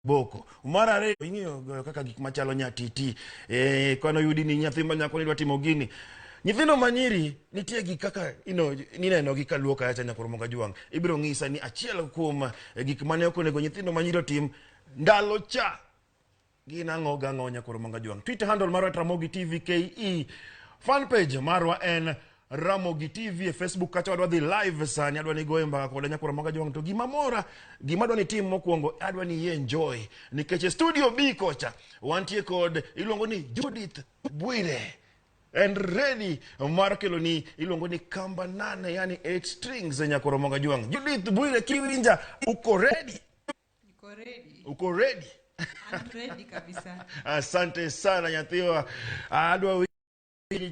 boko marare ing'eyo kaka gik machalo nyatiti kono yudi ni nyathi ma nyako ni dwa timo gini nyithindo manyiri nitie gik kaka nineno gi kaluoka acha nyakoro monga juang ibiro ng'isa ni achiel kuom gik mane okonego nyithindo manyiri otim ndalo cha gina ngoga ngonya koro monga juang. Twitter handle marwa Ramogi TV KE, fan page marwa en Ramogi TV, Facebook kacha wadwa dhi live sani adwa ni goye mbaka koda nyakoro monga juang to gima mora gima adwa ni tim mokwongo adwa ni enjoy nikech studio B kocha wantie kod iluongo ni Judith Bwire and ready mar kelo ni iluongo ni kamba 8 yani 8 strings nyakoro monga juang. Judith Bwire kiwinja uko ready? Uko ready? I'm ready kabisa. Asante sana nyathiwa. Adwa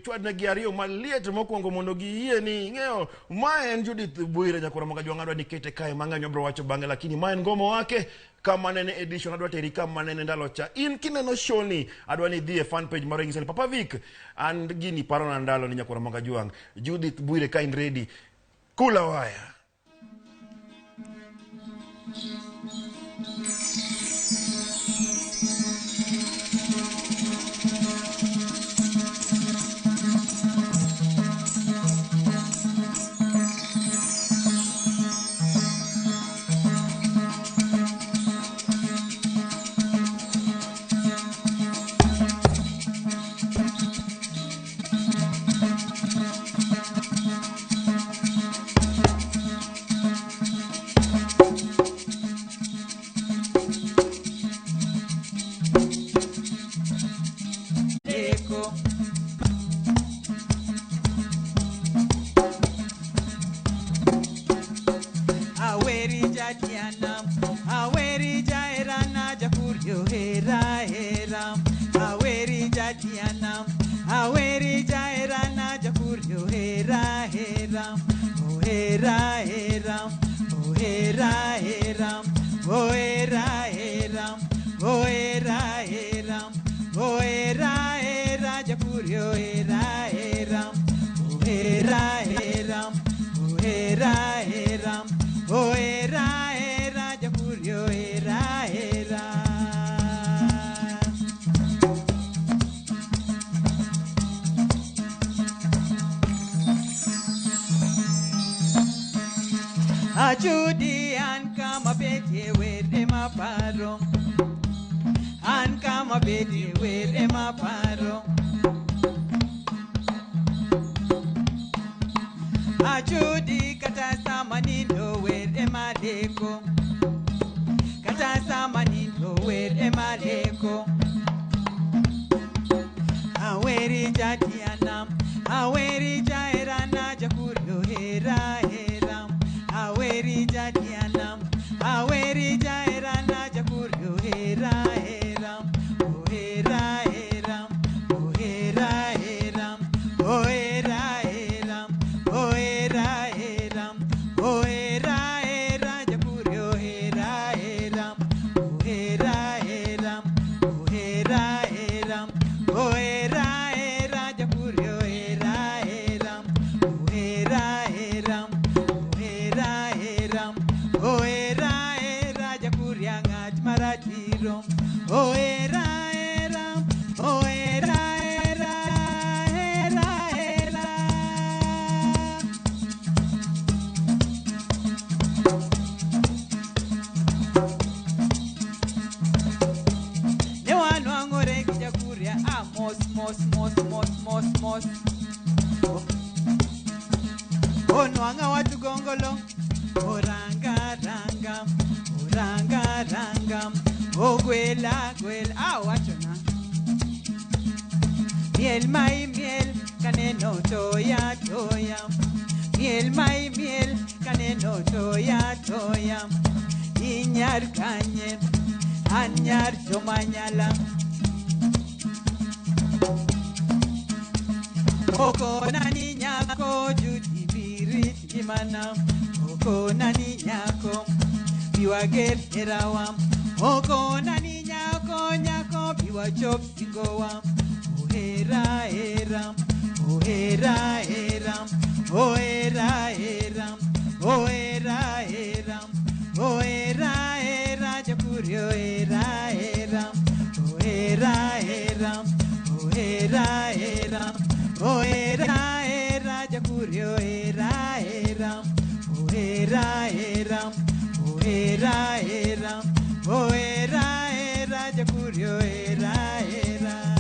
chwad na giario maliet mokwongo mondo giye ni ng'eyo maen Judith Bwire nyakoro monga juang adwa nikete kae mang'anyo bro wacho bange lakini maen ngomo wake kama nene edition adwa teri kama nene ndalo cha in kineno show ni adwa ni dhie fan page maro ing'isa ni Papa Vic and gini paro na ndalo ni nyakoro monga juang. Judith Bwire kind ready kula waya. Judy and kama beti were ma paro and kama beti were ma paro Judy kata samanindo were ma leko kata samanindo were ma leko aweri jatianam aweri jairana jakurio hera aweri jadianam aweri jairana jakurio hera oh hera oh hera oh hera oh hera oh hera jakurio hera oh hera oh hera oh hera jakurio hera oh hera oh era jakuria ngat maratiro oh era oh era ne wanu angore jakuria mos oh no anga watu gongolo oranga oh gwela wachona miel mai miel kaneno toya miel mai miel kaneno toya inyar kanye anyar chomanyala oko nani nyako Judy birit imana oko nani nyako biwager erawam oko nani nyako biwa chop singowa oh hera oh hera oh hera oh hera oh hera jakurio hera era jakurio era era.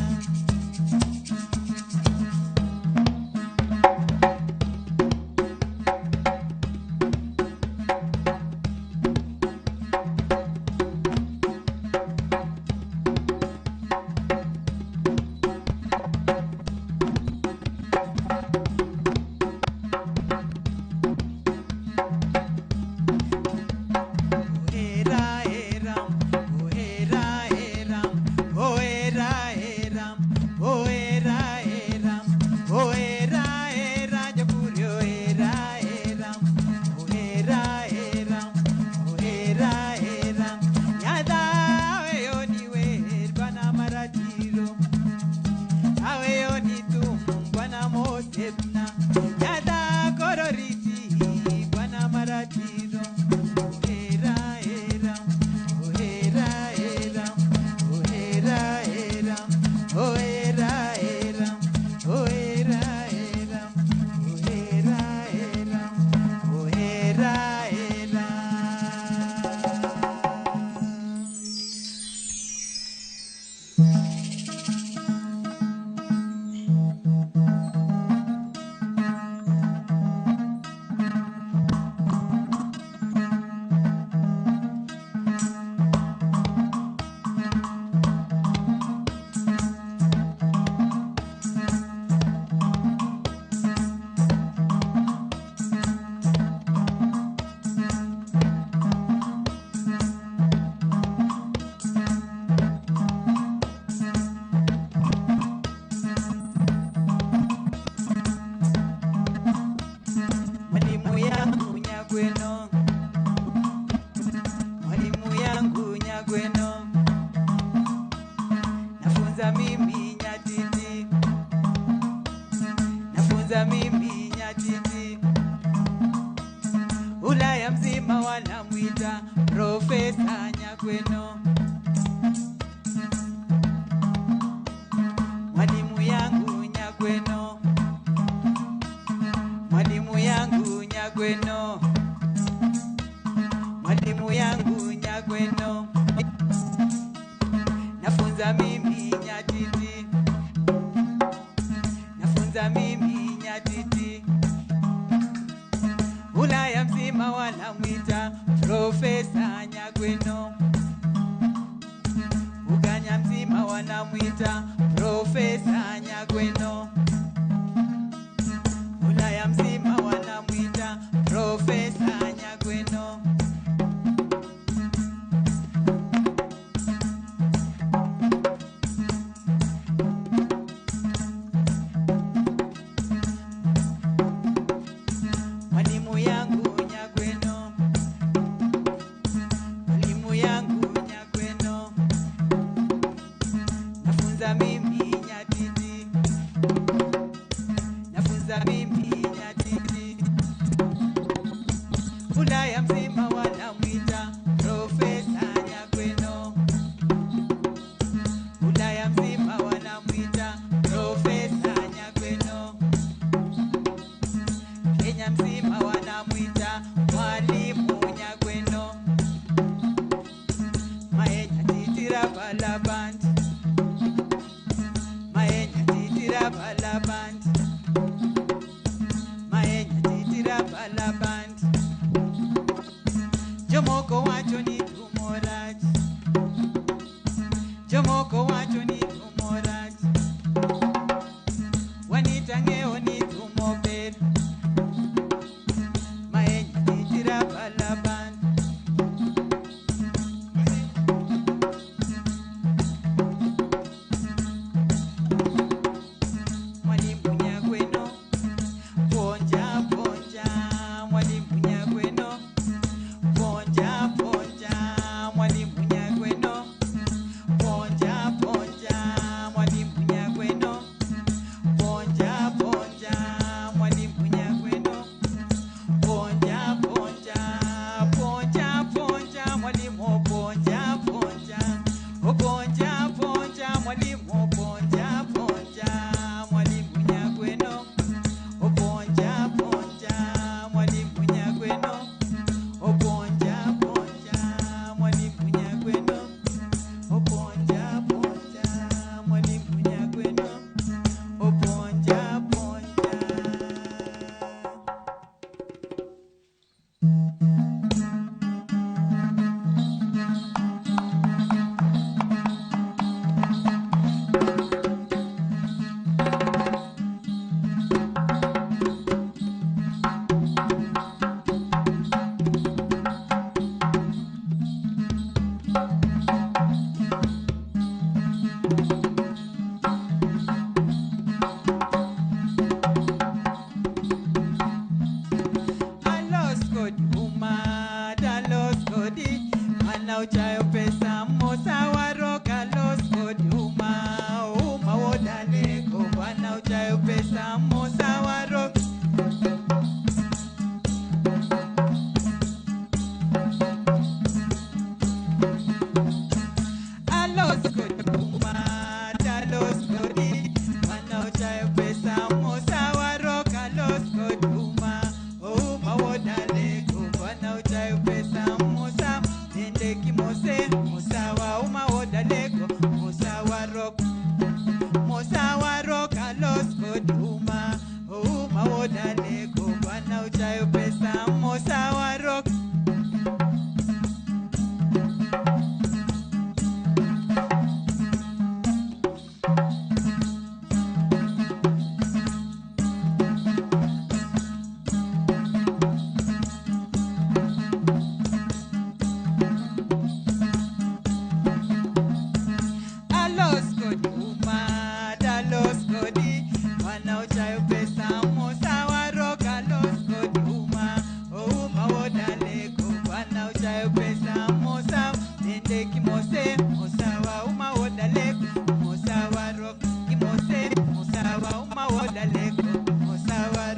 kimose musawa uma wodaleko musawa rock kimose musawa uma wodaleko musawa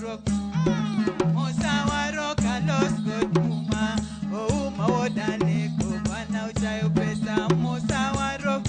rock alos goduma uma wodaleko bana uchayo pesa musawa rock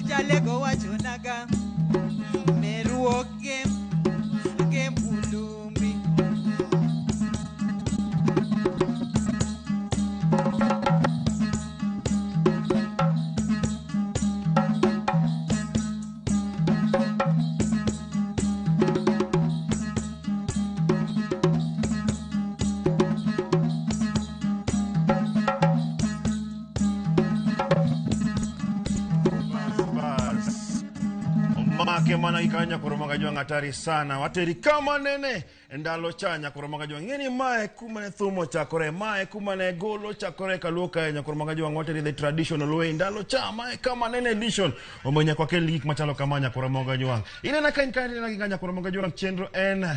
Jalego wajonaga meruoke mulumbi Mana ikanya kuromaga juang hatari sana wateri kama nene ndalo chanya kuromaga juang ngeni mae kumane thumo chakore mae kumane golo chakore kaluka nya kuromaga juang wateri the traditional way ndalo cha mae kama nene edition omenya kwa kelik machalo kamanya kuromaga juang ine na kankani na kinganya kuromaga juang chendro en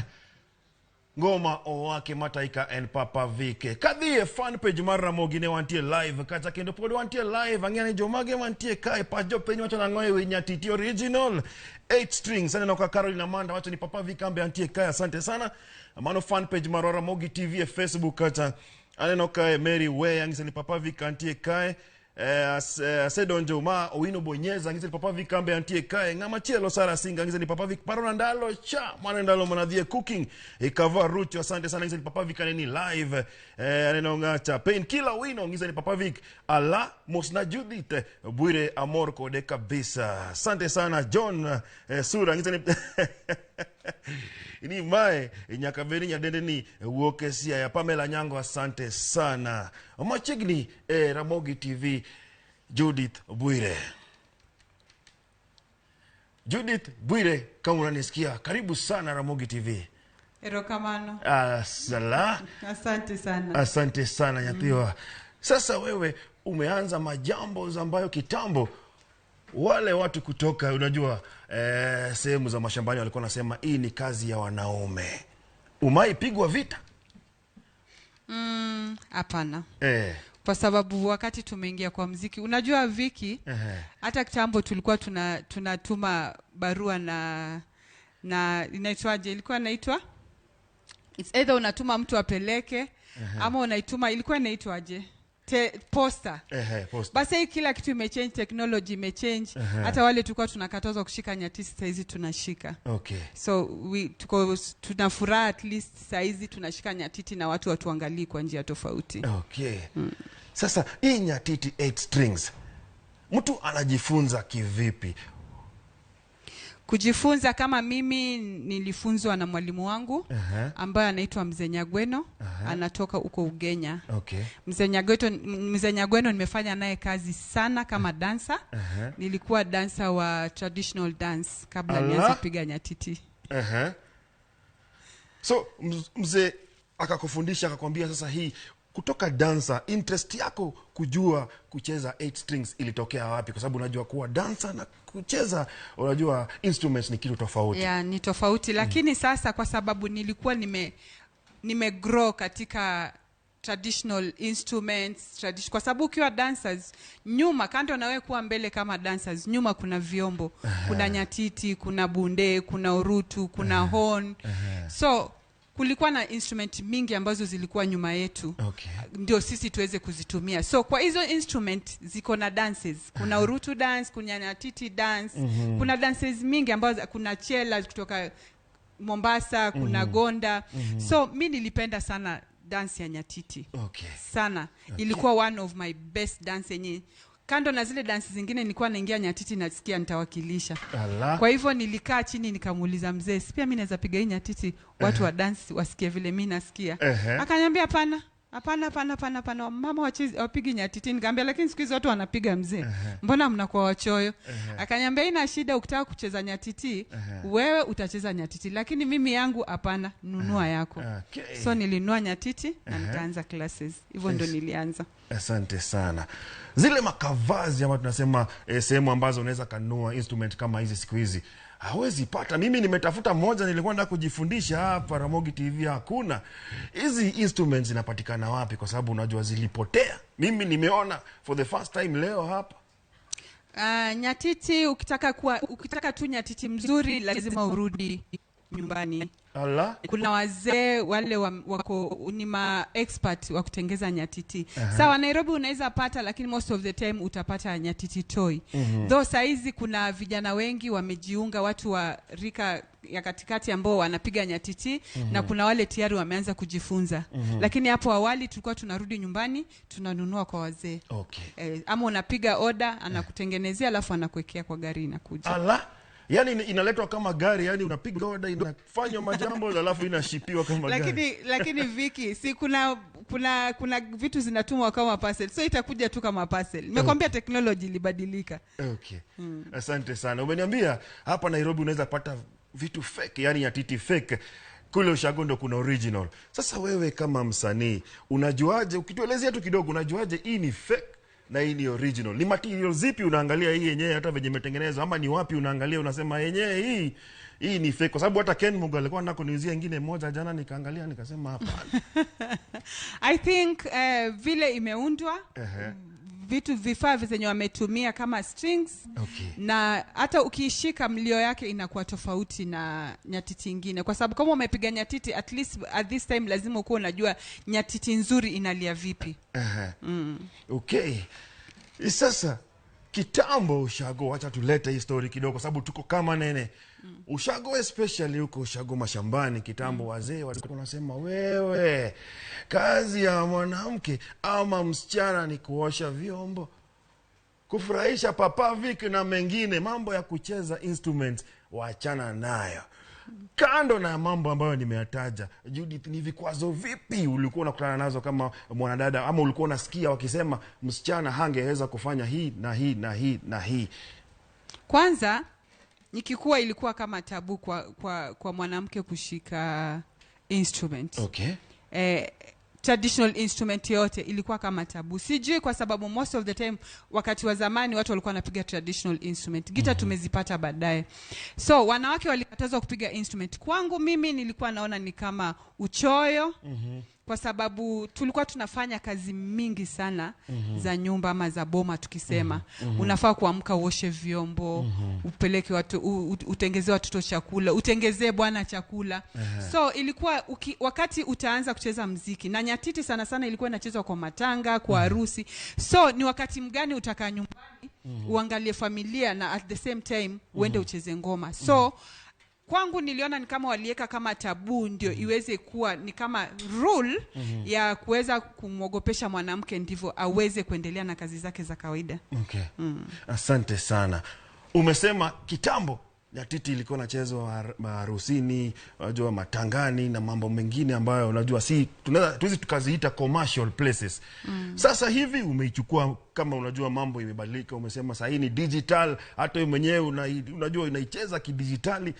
ngoma owake mataika en Papa Vic kadhie fan page mar Ramogi ne wantie live kata kendo pod wantie live angene jomage wantie kai pa jo penyo wacho na ngoe Nyatiti original 8 strings sana kwa Carolina Manda wacho ni Papa Vic ambe antie kai asante sana mano fan page mar Ramogi TV Facebook kata aneno kai Mary Way angise ni Papa Vic antie kai sedonjo ma owino bonyeza ngise Papa Vic ambe antie kai ngama chielo Sara Singa ngise ni Papa Vic parona ndalo cha mwana ndalo manadhie cooking ikava ruti asante sana ngise ni Papa Vic ni live aneno ngacha pain killer wino ngise ni Papa Vic ala mosna Judith Bwire amor kode kabisa asante sana John Sura ngise ni ini mae nyakabeni nyadende ni uokesia ya Pamela Nyango asante sana machigni Ramogi TV Judith Bwire kama unanisikia karibu sana Ramogi TV Erokamano asante sana Nyathiwa sasa wewe umeanza majambo ambayo kitambo wale watu kutoka unajua sehemu za mashambani walikuwa nasema hii ni kazi ya wanaume umaipigwa vita hapana kwa sababu wakati tumeingia kwa muziki unajua Viki hata kitambo tulikuwa tunatuma barua na inaitwaje ilikuwa inaitwa it's either unatuma mtu apeleke ama unaituma ilikuwa inaitwaje poster. Basi kila kitu imechange, technology imechange. Hata wale tulikuwa tunakatazwa kushika nyatiti saizi tunashika. Okay. So tunafuraha at least saizi tunashika nyatiti na watu watuangalie kwa njia tofauti. Okay. Sasa hii nyatiti 8 strings mtu anajifunza kivipi? Kujifunza kama mimi nilifunzwa na mwalimu wangu ambaye anaitwa Mzee Nyagweno, anatoka huko Ugenya. Okay. Mzee Nyagweno nimefanya naye kazi sana kama dancer. Nilikuwa dancer wa traditional dance kabla nianze kupiga nyatiti. So mzee akakufundisha akakwambia sasa hii kutoka dancer interest yako kujua kucheza 8 strings ilitokea wapi? Kwa sababu unajua kuwa dancer na kucheza unajua instruments ni kitu tofauti. Yeah, ni tofauti lakini sasa kwa sababu nilikuwa grow katika traditional instruments, kwa sababu ukiwa dancers nyuma kando na wewe kuwa mbele kama dancers nyuma kuna vyombo, kuna nyatiti, kuna bunde, kuna urutu, kuna horn. So kulikuwa na instrument mingi ambazo zilikuwa nyuma yetu. Okay. Ndio sisi tuweze kuzitumia. So kwa hizo instrument ziko na dances. Kuna urutu dance, kuna nyatiti dance, kuna dances mingi ambazo kuna chela kutoka Mombasa, kuna gonda. So mimi nilipenda sana dance ya nyatiti. Okay. Sana. Okay. Ilikuwa one of my best dance yenye kando na zile dansi zingine nilikuwa naingia nyatiti nasikia nitawakilisha. Allah. Kwa hivyo nilikaa chini nikamuuliza mzee, pia mimi naweza piga hii nyatiti watu wa dance wasikie vile mimi nasikia. Akaniambia hapana, mama wapigi nyatiti. Nikamwambia lakini siku hizo watu wanapiga mzee. Mbona mnakuwa wachoyo? Akaniambia ina shida, ukitaka kucheza nyatiti wewe utacheza nyatiti, lakini mimi yangu hapana, nunua yako. So nilinunua nyatiti na nikaanza classes. Hivyo ndo nilianza. Asante sana. Zile makavazi ama tunasema sehemu ambazo unaweza kanunua instrument kama hizi siku hizi hawezi pata. Mimi nimetafuta moja, nilikuwa nataka kujifundisha hapa Ramogi TV, hakuna. Hizi instruments zinapatikana wapi? Kwa sababu unajua zilipotea. Mimi nimeona for the first time leo hapa. Nyatiti ukitaka tu nyatiti mzuri lazima urudi nyumbani. Allah. Kuna wazee wale wako ni ma expert wa kutengeza nyatiti. Sawa, Nairobi unaweza pata, lakini most of the time utapata nyatiti toy. Though saizi kuna vijana wengi wamejiunga, watu wa rika ya katikati ambao wanapiga nyatiti, na kuna wale tayari wameanza kujifunza. Lakini hapo awali tulikuwa tunarudi nyumbani tunanunua kwa wazee. Ama unapiga order, anakutengenezea alafu anakuwekea kwa gari inakuja. Allah. Yani inaletwa kama gari, yani unapiga order, inafanywa majambo alafu inashipiwa kama gari. Lakini Viki, si kuna vitu zinatumwa kama parcel. So itakuja tu kama parcel. Nimekwambia technology ilibadilika. Asante sana. Umeniambia hapa Nairobi unaweza pata vitu fake, yani nyatiti fake. Kule ushago ndo kuna original. Sasa wewe kama msanii, unajuaje, ukituelezea tu kidogo, unajuaje hii ni fake na hii ni original? Ni material zipi unaangalia hii yenyewe hata venye imetengenezwa, ama ni wapi unaangalia unasema yenyewe hii ni fake? Kwa sababu hata Ken Mugo alikuwa anataka kuniuzia nyingine moja jana, nikaangalia nikasema hapana. I think vile imeundwa, vifaa zenye wametumia kama strings, na hata ukishika mlio yake inakuwa tofauti na nyatiti nyingine, kwa sababu kama umepiga nyatiti at least at this time lazima uko unajua nyatiti nzuri inalia vipi. Sasa kitambo ushago, wacha tulete hii story kidogo kwa sababu tuko kama nene. Ushago especially huko ushago mashambani kitambo, wazee walikuwa wanasema wewe kazi ya mwanamke ama msichana ni kuosha vyombo, kufurahisha Papa Vic na mengine, mambo ya kucheza instruments waachana nayo. Kando na mambo ambayo nimeyataja, Judith, ni vikwazo vipi ulikuwa unakutana nazo kama mwanadada, ama ulikuwa unasikia wakisema msichana hangeweza kufanya hii na hii na hii na hii? Kwanza nikikuwa ilikuwa kama tabu kwa mwanamke kushika instrument. Traditional instrument yote ilikuwa kama tabu. Sijui kwa sababu most of the time wakati wa zamani watu walikuwa wanapiga traditional instrument. Guitar tumezipata baadaye. So wanawake walikatazwa kupiga instrument. Kwangu mimi nilikuwa naona ni kama uchoyo. Kwa sababu tulikuwa tunafanya kazi mingi sana za nyumba ama za boma tukisema. Unafaa kuamka uoshe vyombo, upeleke watu, utengezee watoto chakula, utengezee bwana chakula. So ilikuwa wakati utaanza kucheza muziki, na nyatiti sana sana ilikuwa inachezwa kwa matanga, kwa harusi. So ni wakati mgani utakaa nyumbani, uangalie familia na at the same time uende ucheze ngoma. So kwangu niliona ni kama walieka kama tabu ndio iweze kuwa ni kama rule ya kuweza kumwogopesha mwanamke ndivyo aweze kuendelea na kazi zake za kawaida. Asante sana. Umesema kitambo nyatiti ilikuwa inachezwa harusini, unajua matangani na mambo mengine ambayo unajua si tunaweza tukaziita commercial places. Sasa hivi umeichukua kama unajua mambo imebadilika, umesema sasa hii ni digital, hata wewe mwenyewe unajua unaicheza kidijitali.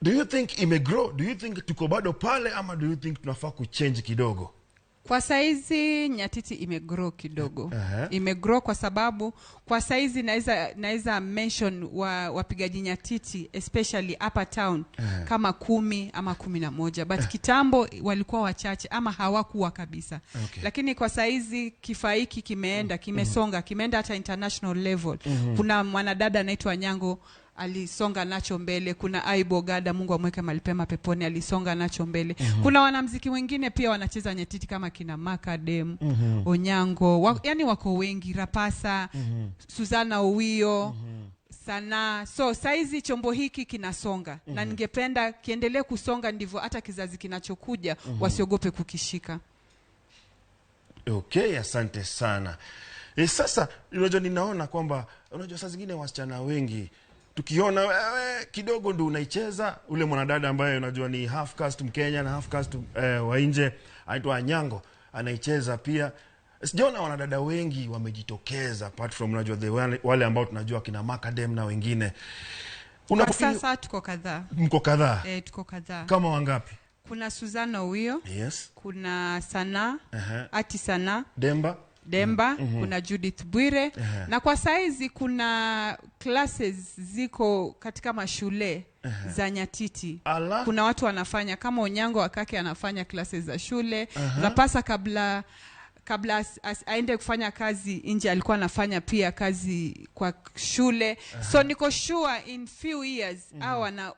Do you think imegrow? Do you think tuko bado pale, ama do you think tunafaa kuchange kidogo? Kwa saizi nyatiti imegrow kidogo. Imegrow kwa sababu kwa saizi naweza mention wapigaji nyatiti especially upper town kama 10 ama 11. But kitambo walikuwa wachache ama hawakuwa kabisa. Lakini kwa saizi kifaa hiki kimeenda, kimesonga, kimeenda hata international level. Kuna mwanadada anaitwa Nyango alisonga nacho mbele. Kuna Aibo Gada, Mungu amweke malipema peponi, alisonga nacho mbele. Kuna wanamuziki wengine pia wanacheza nyatiti kama kina Makadem, Onyango, yani wako wengi, Rapasa, Suzana Owio, Sana. So saizi chombo hiki kinasonga na ningependa kiendelee kusonga ndivyo hata kizazi kinachokuja wasiogope kukishika. Asante sana. Sasa unajua ninaona kwamba unajua saa zingine wasichana wengi tukiona wewe kidogo ndio unaicheza, ule mwanadada ambaye unajua ni half caste Mkenya na half caste wa nje anaitwa Anyango anaicheza pia. Sijaona wanadada wengi wamejitokeza apart from unajua wale ambao tunajua kina Macadam na wengine. Kwa sasa tuko kadhaa. Mko kadhaa? Tuko kadhaa. Kama wangapi? Kuna Suzana Uyo. Yes. Kuna Sana, Ati Sana. Demba. Kuna Judith Bwire. Na kwa saizi kuna classes ziko katika mashule za Nyatiti. Kuna watu wanafanya kama Onyango Wakake anafanya classes za shule. Zapasa kabla aende kufanya kazi nje alikuwa anafanya pia kazi kwa shule. So niko sure in few years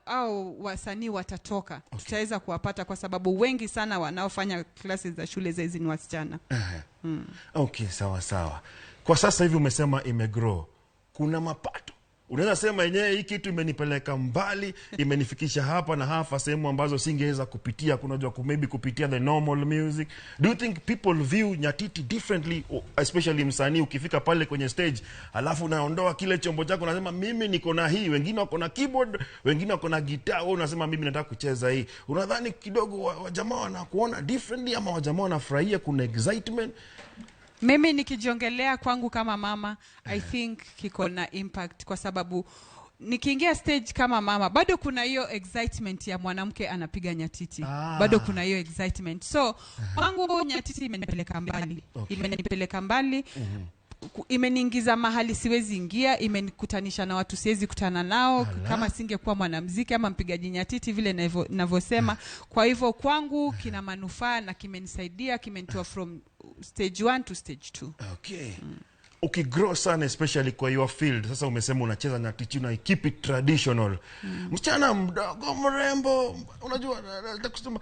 au wasanii watatoka. Tutaweza kuwapata kwa sababu wengi sana wanaofanya classes za shule hizi ni wasichana. Okay, sawa. Kwa sasa hivi umesema imegrow. Kuna mapato. Unaweza sema yenyewe hii kitu imenipeleka mbali, imenifikisha hapa na hapa sehemu ambazo singeweza kupitia, kunajua maybe kupitia the normal music. Do you think people view Nyatiti differently, especially msanii ukifika pale kwenye stage, alafu unaondoa kile chombo chako unasema mimi niko na hii, wengine wako na keyboard, wengine wako na guitar, wewe unasema mimi nataka kucheza hii. Unadhani kidogo wajamaa wanakuona differently ama wajamaa wanafurahia kuna excitement? Mimi nikijiongelea kwangu kama mama, I think kiko na impact kwa sababu nikiingia stage kama mama, bado kuna hiyo excitement ya mwanamke anapiga Nyatiti. Bado kuna hiyo excitement. So, kwangu Nyatiti imenipeleka mbali. Imenipeleka mbali. Imeniingiza mahali siwezi ingia, imenikutanisha na watu siwezi kutana nao kama singekuwa mwanamuziki ama mpigaji Nyatiti vile ninavyosema. Kwa hivyo kwangu kina manufaa na kimenisaidia, kimenitoa from stage 1 to stage 2. Okay. Ukigrow sana especially kwa your field, sasa umesema unacheza Nyatiti na keep it traditional. Msichana mdogo mrembo, unajua nataka kusema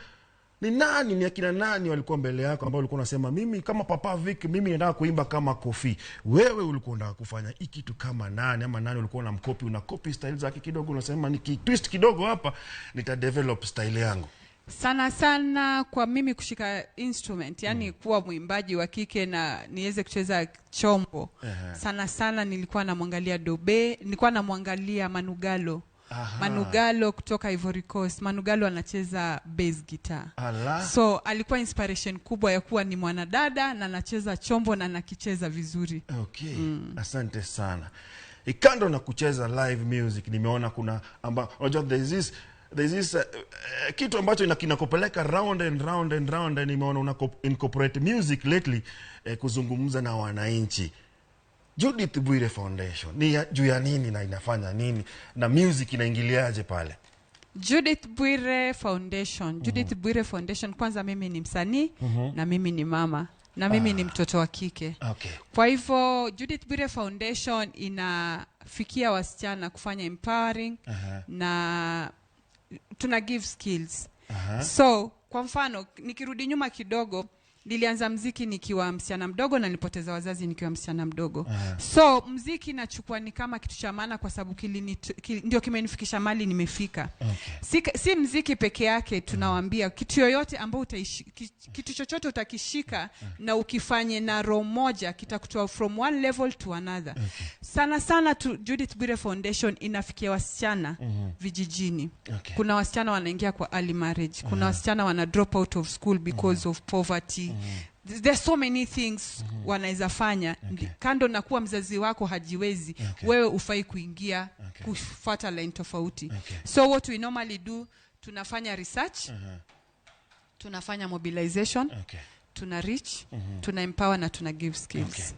ni akina nani walikuwa mbele yako ambao ulikuwa unasema mimi kama Papa Vic mimi nataka kuimba kama Kofi? Wewe ulikuwa unataka kufanya hiki kitu kama nani ama nani ulikuwa unamcopy, una copy style zake kidogo unasema twist kidogo hapa nita develop style yangu? Sana kwa mimi kushika instrument, yani kuwa mwimbaji wa kike na niweze kucheza chombo. Sana nilikuwa namwangalia Dobe, nilikuwa namwangalia Manugalo. Manugalo kutoka Ivory Coast. Manugalo anacheza bass guitar. So alikuwa inspiration kubwa ya kuwa ni mwanadada na anacheza chombo na anakicheza vizuri. Okay. Asante sana. Ikando na kucheza live music, nimeona kuna unajua there's this kitu ambacho kinakupeleka round and round and nimeona una incorporate music lately kuzungumza na wananchi. Judith Bwire Foundation ni juu ya nini na inafanya nini na music inaingiliaje pale? Judith Bwire Foundation. Judith Bwire Foundation, kwanza mimi ni msanii na mimi ni mama na mimi ni mtoto wa kike. Okay. Kwa hivyo Judith Bwire Foundation inafikia wasichana kufanya empowering na tuna give skills. So kwa mfano nikirudi nyuma kidogo, nilianza muziki nikiwa msichana mdogo na nilipoteza wazazi nikiwa msichana mdogo. So muziki nachukua ni kama kitu cha maana kwa sababu ndio kimenifikisha mali nimefika. Si muziki peke yake, tunawaambia kitu yoyote ambao kitu chochote utakishika na ukifanye na roho moja kitakutoa from one level to another. Sana Judith Bwire Foundation inafikia wasichana vijijini. Kuna wasichana wanaingia kwa early marriage, kuna wasichana wana drop out of school because of poverty. There's so many things wanaweza fanya. Kando na kuwa mzazi wako hajiwezi, wewe ufai kuingia kufuata line tofauti. So what we normally do, tunafanya research, tunafanya mobilization, tuna reach, tuna empower na tuna give skills.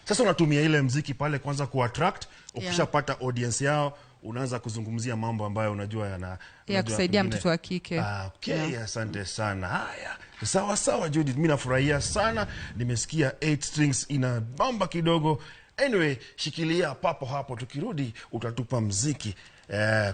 Sasa unatumia ile muziki pale kwanza kuattract, ukishapata audience yao unaanza kuzungumzia mambo ambayo unajua kusaidia mtoto wa kike. Asante sana. Haya. Sawa Judith, mimi nafurahia sana. Nimesikia 8 strings ina bamba kidogo. Anyway, shikilia papo hapo, tukirudi utatupa muziki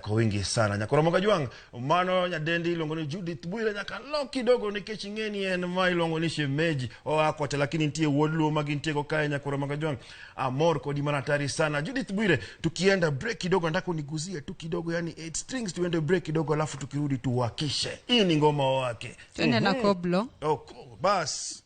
kwa wingi sana. Nyakora juang mano nyadendi ilongoni Judith Bwire nyakalo kidogo ni kechingeni en mai ilongoni shemeji akwacha lakini ntie wodlu magintie ko kaya. Nyakora juang amor kodi manatari sana Judith Bwire. Tukienda break kidogo nataka uniguzie tu kidogo, yani 8 strings, tuende break kidogo alafu tukirudi tuwakishe. Hii ni ngoma wake. Twende na koblo. Bas.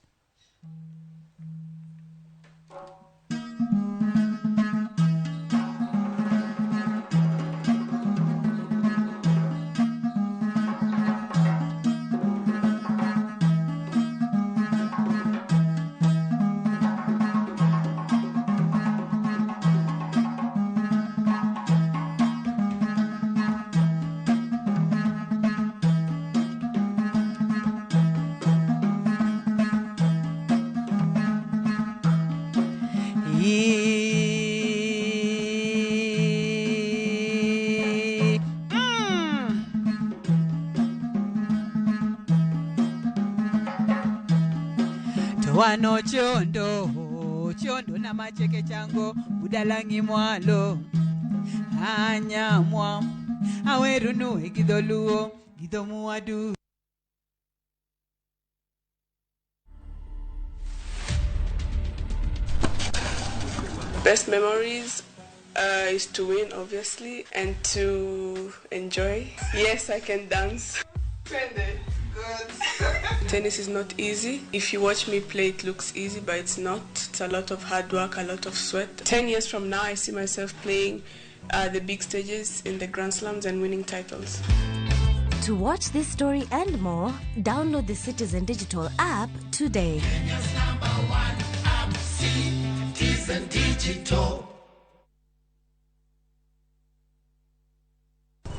wano chondo na macheke chango udalangi mwalo anyamwa awerunu egidoluo gidomuadu. Best memories is to win, obviously, and to enjoy. Yes, I can dance. Good. Tennis is not easy. If you watch me play, it looks easy, but it's not. It's a lot of hard work, a lot of sweat. 10 years from now, I see myself playing the big stages in the Grand Slams and winning titles. To watch this story and more, download the Citizen Digital app today. Kenya's #1 app, Citizen Digital.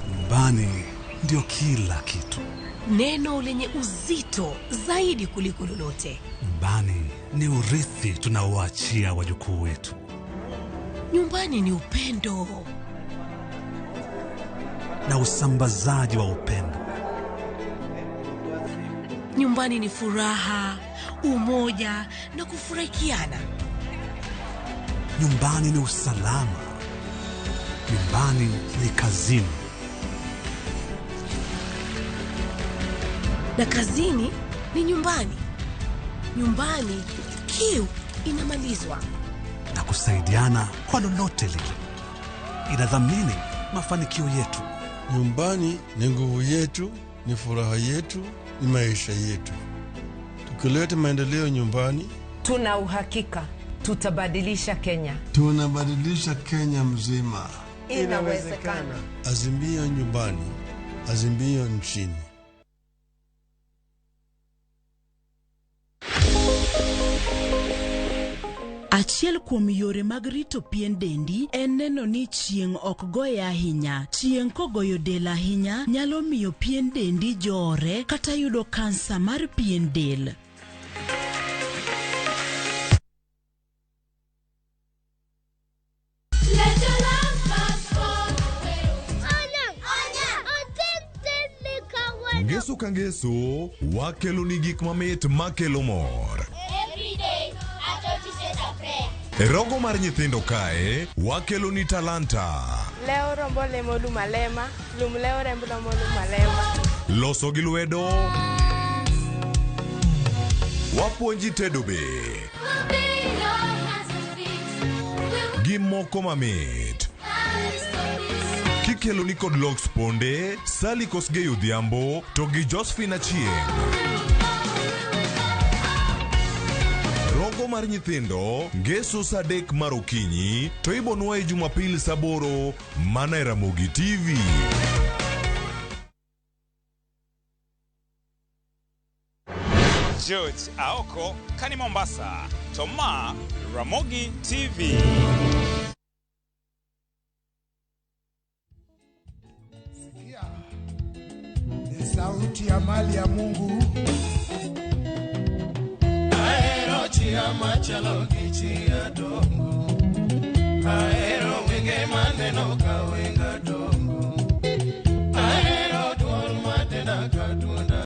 Nyumbani ndio kila kitu. Neno lenye uzito zaidi kuliko lolote. Nyumbani ni urithi tunaoachia wajukuu wetu. Nyumbani ni upendo na usambazaji wa upendo. Nyumbani ni furaha, umoja na kufurahikiana. Nyumbani ni usalama. Nyumbani ni kazini. Na kazini ni nyumbani. Nyumbani kiu inamalizwa. Na kusaidiana kwa lolote lile. Inadhamini mafanikio yetu. Nyumbani ni nguvu yetu, ni furaha yetu, ni maisha yetu. Tukileta maendeleo nyumbani, tuna uhakika tutabadilisha Kenya. Tunabadilisha Kenya mzima. Inawezekana. Azimio nyumbani, azimio nchini. Achiel kuom yore mag rito pien dendi en neno ni chieng' ok goye ahinya. Chieng' kogoyo del ahinya nyalo miyo pien dendi jore kata yudo kansa mar pien del. Ngeso ka ngeso, wakelo ni gik mamit makelo mor. Rogo mar nyithindo kae, wakelo ni talanta. Leo rombo lemo lumalema, leo rembo lumalema. Loso gi lwedo. Wapuonji tedo be. Gimoko mamit. Kikelo ni kod loks ponde, Sally Kosgei Odhiambo, to gi Josephine Achieng'. Rogo mar nyithindo, ngeso saa 3 mar okinyi, to ibonwa e Jumapil saa 8 mana e Ramogi TV. George Aoko, Kani Mombasa, Toma, Ramogi TV. Sauti ya mali ya Mungu. Aero chia machalo gichia dongo.